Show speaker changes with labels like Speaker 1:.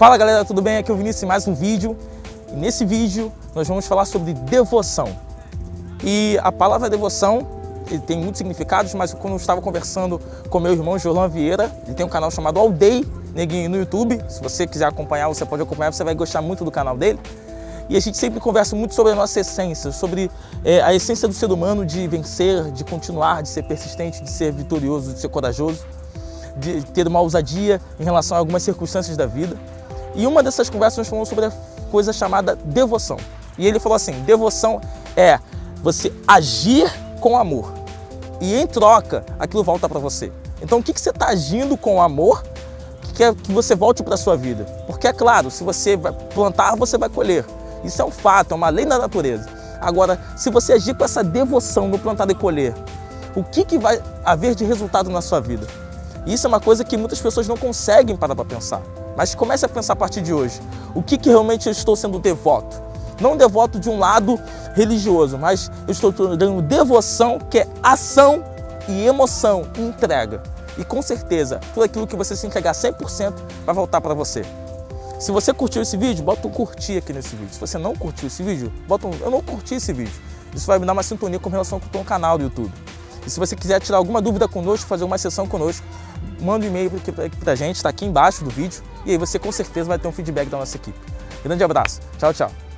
Speaker 1: Fala galera, tudo bem? Aqui é o Vinícius em mais um vídeo. E nesse vídeo nós vamos falar sobre devoção. E a palavra devoção tem muitos significados, mas quando eu estava conversando com meu irmão Jolan Vieira, ele tem um canal chamado All Day Neguinho no YouTube. Se você quiser acompanhar, você pode acompanhar, você vai gostar muito do canal dele. E a gente sempre conversa muito sobre a nossa essência, sobre a essência do ser humano de vencer, de continuar, de ser persistente, de ser vitorioso, de ser corajoso, de ter uma ousadia em relação a algumas circunstâncias da vida. E uma dessas conversas nós falamos sobre a coisa chamada devoção. E ele falou assim, devoção é você agir com amor. E em troca, aquilo volta para você. Então o que você está agindo com amor que quer que você volte para a sua vida? Porque é claro, se você vai plantar, você vai colher. Isso é um fato, é uma lei da natureza. Agora, se você agir com essa devoção no plantar e colher, o que vai haver de resultado na sua vida? Isso é uma coisa que muitas pessoas não conseguem parar para pensar. Mas comece a pensar a partir de hoje. O que realmente eu estou sendo devoto? Não devoto de um lado religioso, mas eu estou dando devoção, que é ação e emoção e entrega. E com certeza, tudo aquilo que você se entregar 100% vai voltar para você. Se você curtiu esse vídeo, bota um curtir aqui nesse vídeo. Se você não curtiu esse vídeo, bota um eu não curti esse vídeo. Isso vai me dar uma sintonia com relação com o canal do YouTube. E se você quiser tirar alguma dúvida conosco, fazer uma sessão conosco, manda um e-mail pra gente, está aqui embaixo do vídeo. E aí você com certeza vai ter um feedback da nossa equipe. Grande abraço. Tchau, tchau.